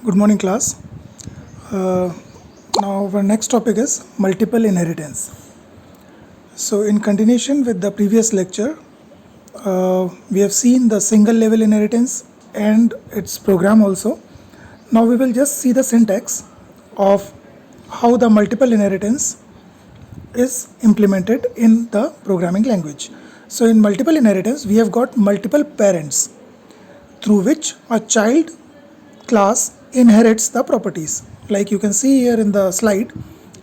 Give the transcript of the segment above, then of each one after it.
Good morning, class. Uh, Now, our next topic is multiple inheritance. So, in continuation with the previous lecture, we have seen the single level inheritance and its program also. Now, we will just see the syntax of how the multiple inheritance is implemented in the programming language. So, in multiple inheritance, we have got multiple parents through which a child class inherits the properties. Like you can see here in the slide,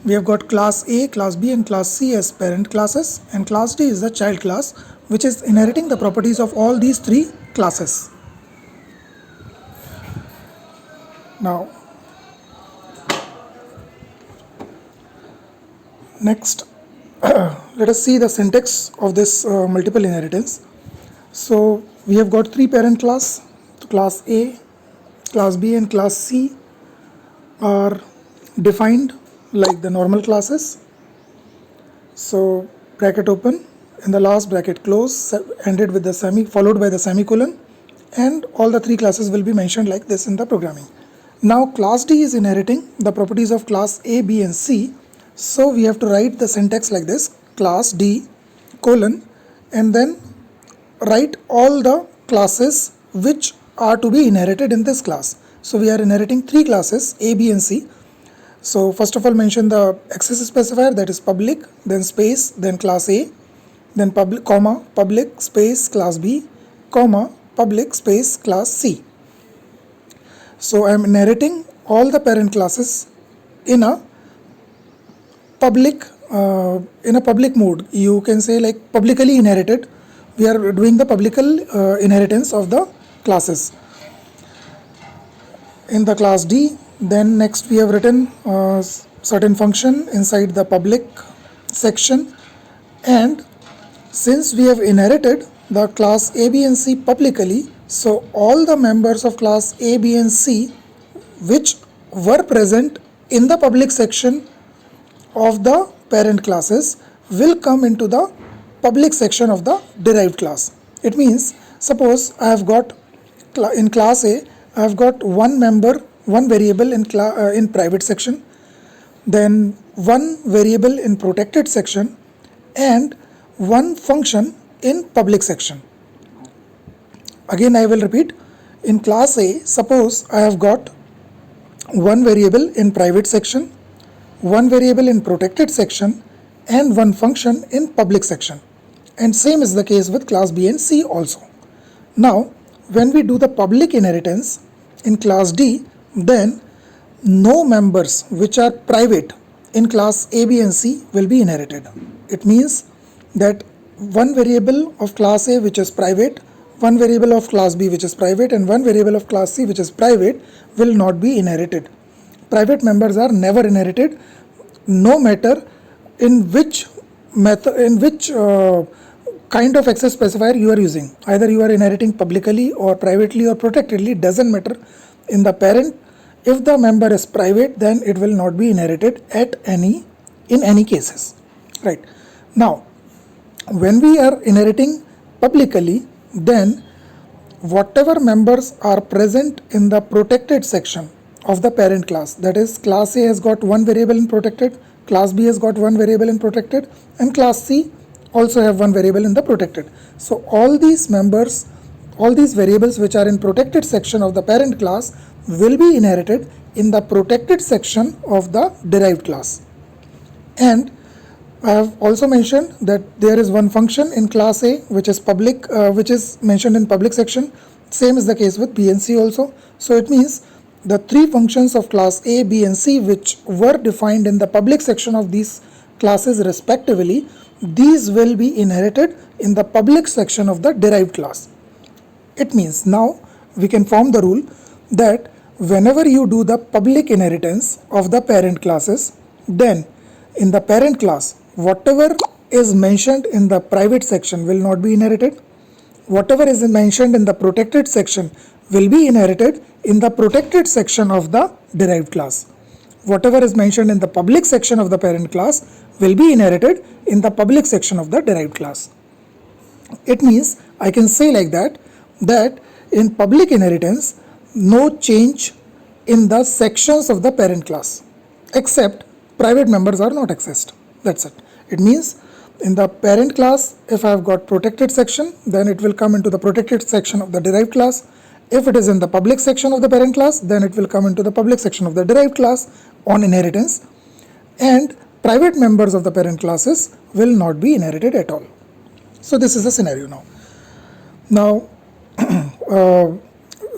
we have got class A, class B and class C as parent classes, and class D is the child class which is inheriting the properties of all these three classes. Now, next let us see the syntax of this multiple inheritance. So we have got three parent class A, class B and class C are defined like the normal classes. So bracket open, in the last bracket close, ended with the followed by the semicolon, and all the three classes will be mentioned like this in the programming. Now class D is inheriting the properties of class A, B and C. So we have to write the syntax like this: class D colon, and then write all the classes which are to be inherited in this class. So we are inheriting three classes A, B and C. So first of all mention the access specifier, that is public, then space, then class A, then public, comma, public space class B, comma, public space class C. So I am inheriting all the parent classes in a public mode. You can say like publicly inherited. We are doing the publical inheritance of the classes in the class D. Then next we have written certain function inside the public section, and since we have inherited the class A, B and C publicly, so all the members of class A, B and C which were present in the public section of the parent classes will come into the public section of the derived class. It means, suppose I have got in class A, I have got one variable in private section, then one variable in protected section, and one function in public section. Again I will repeat, in class A, suppose I have got one variable in private section, one variable in protected section, and one function in public section. And same is the case with class B and C also. Now, when we do the public inheritance in class D, then no members which are private in class A, B and C will be inherited. It means that one variable of class A which is private, one variable of class B which is private, and one variable of class C which is private will not be inherited. Private members are never inherited, no matter in which kind of access specifier you are using. Either you are inheriting publicly or privately or protectedly, doesn't matter. In the parent, if the member is private, then it will not be inherited in any cases. Right. Now, when we are inheriting publicly, then whatever members are present in the protected section of the parent class, that is class A has got one variable in protected, class B has got one variable in protected, and class C also have one variable in the protected. So all these members, all these variables which are in protected section of the parent class will be inherited in the protected section of the derived class. And I have also mentioned that there is one function in class A which is public, which is mentioned in public section. Same is the case with B and C also. So it means the three functions of class A, B and C which were defined in the public section of these classes respectively, these will be inherited in the public section of the derived class. It means now we can form the rule that whenever you do the public inheritance of the parent classes, then in the parent class, whatever is mentioned in the private section will not be inherited. Whatever is mentioned in the protected section will be inherited in the protected section of the derived class. Whatever is mentioned in the public section of the parent class will be inherited in the public section of the derived class. It means I can say like that in public inheritance, no change in the sections of the parent class, except private members are not accessed. That's it. It means in the parent class, if I have got protected section, then it will come into the protected section of the derived class. If it is in the public section of the parent class, then it will come into the public section of the derived class on inheritance, and private members of the parent classes will not be inherited at all. So this is the scenario now. Now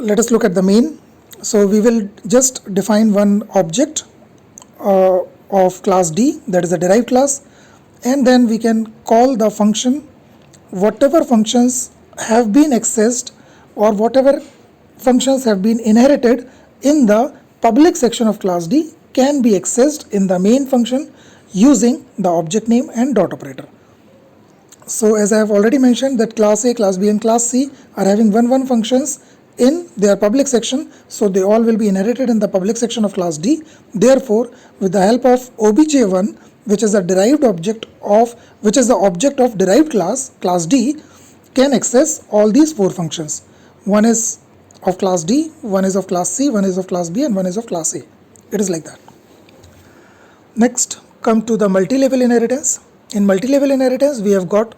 let us look at the main. So we will just define one object of class D, that is a derived class, and then we can call the function. Whatever functions have been accessed or whatever functions have been inherited in the public section of class D can be accessed in the main function using the object name and dot operator. So as I have already mentioned that class A, class B and class C are having one functions in their public section, so they all will be inherited in the public section of class D. Therefore, with the help of obj1, which is a derived object of the object of derived class D, can access all these four functions. One is of class D, one is of class C, one is of class B, and one is of class A. It is like that. Next, come to the multi-level inheritance. In multi-level inheritance, we have got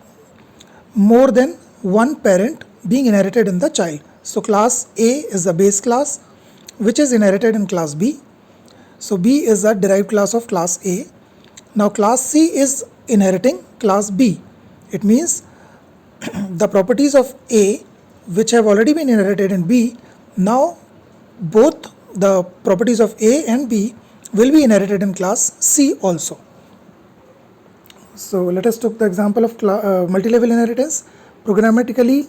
more than one parent being inherited in the child. So class A is the base class which is inherited in class B. So B is a derived class of class A. Now class C is inheriting class B. It means the properties of A which have already been inherited in B, now both the properties of A and B will be inherited in class C also. So let us take the example of multi-level inheritance. Programmatically,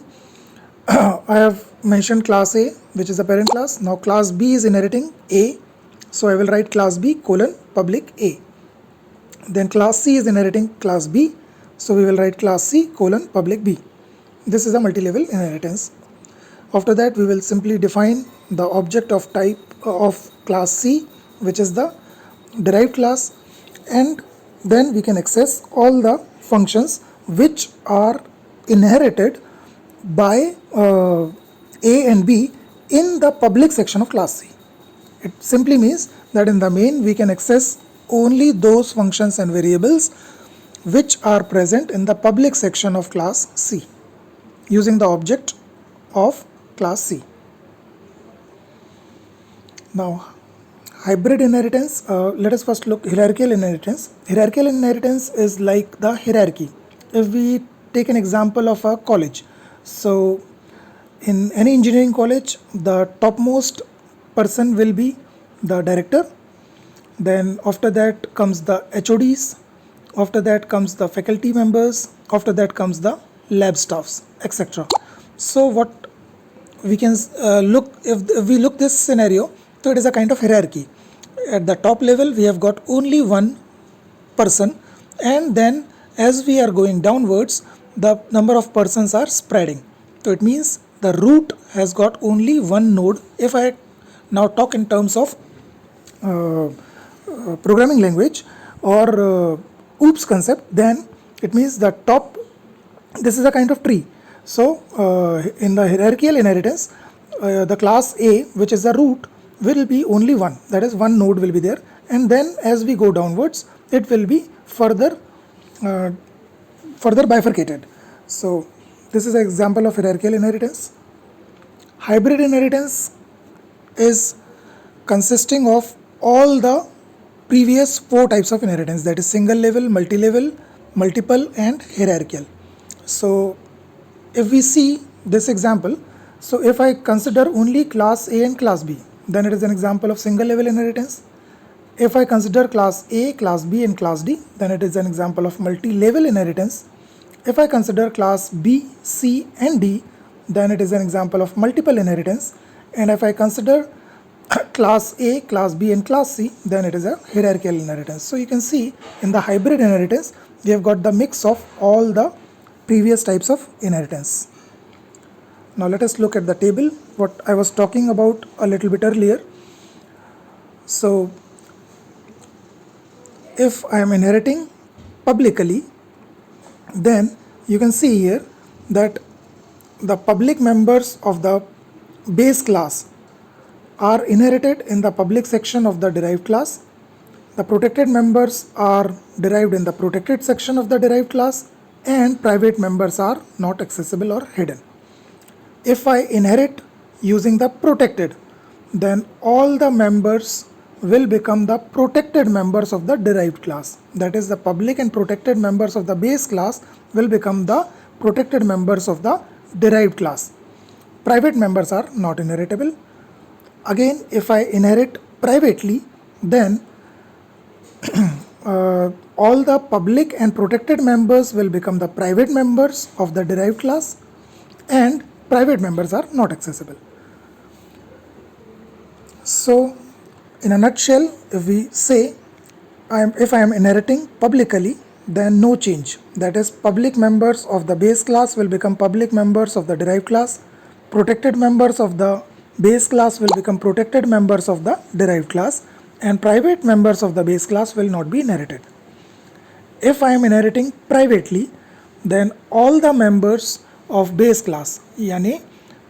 I have mentioned class A, which is the parent class. Now class B is inheriting A, so I will write class B colon public A. Then class C is inheriting class B, so we will write class C colon public B. This is a multi-level inheritance. After that, we will simply define the object of type of class C, which is the derived class, and then we can access all the functions which are inherited by A and B in the public section of class C. It simply means that in the main we can access only those functions and variables which are present in the public section of class C using the object of class C. Now hybrid inheritance, let us first look hierarchical inheritance. Hierarchical inheritance is like the hierarchy. If we take an example of a college, so in any engineering college, the topmost person will be the director. Then after that comes the HODs, after that comes the faculty members, after that comes the lab staffs, etc. So what we can look, if we look this scenario, so it is a kind of hierarchy. At the top level we have got only one person, and then as we are going downwards the number of persons are spreading. So it means the root has got only one node. If I now talk in terms of programming language or OOPS concept, then it means the top, this is a kind of tree. So in the hierarchical inheritance, the class A, which is the root, will be only one, that is one node will be there, and then as we go downwards it will be further bifurcated. So this is an example of hierarchical inheritance. Hybrid inheritance is consisting of all the previous four types of inheritance, that is single level, multi-level, multiple and hierarchical. So if we see this example, so if I consider only class A and class B, then it is an example of single level inheritance. If I consider class A, class B and class D, then it is an example of multi-level inheritance. If I consider class B, C and D, then it is an example of multiple inheritance. And if I consider class A, class B and class C, then it is a hierarchical inheritance. So you can see in the hybrid inheritance, we have got the mix of all the previous types of inheritance. Now let us look at the table, what I was talking about a little bit earlier. So if I am inheriting publicly, then you can see here that the public members of the base class are inherited in the public section of the derived class. The protected members are derived in the protected section of the derived class, and private members are not accessible or hidden. If I inherit using the protected, then all the members will become the protected members of the derived class. That is, the public and protected members of the base class will become the protected members of the derived class. Private members are not inheritable. Again, if I inherit privately, then all the public and protected members will become the private members of the derived class, and private members are not accessible. So, in a nutshell, if we say if I am inheriting publicly, then no change. That is, public members of the base class will become public members of the derived class. Protected members of the base class will become protected members of the derived class, and private members of the base class will not be inherited. If I am inheriting privately, then all the members of base class, yani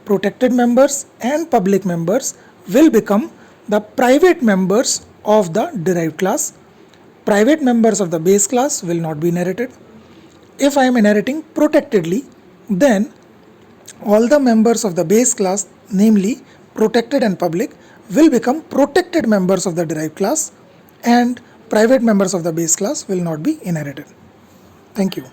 protected members and public members, will become the private members of the derived class. Private members of the base class will not be inherited. If I am inheriting protectedly, then all the members of the base class, namely protected and public, will become protected members of the derived class, and private members of the base class will not be inherited. Thank you.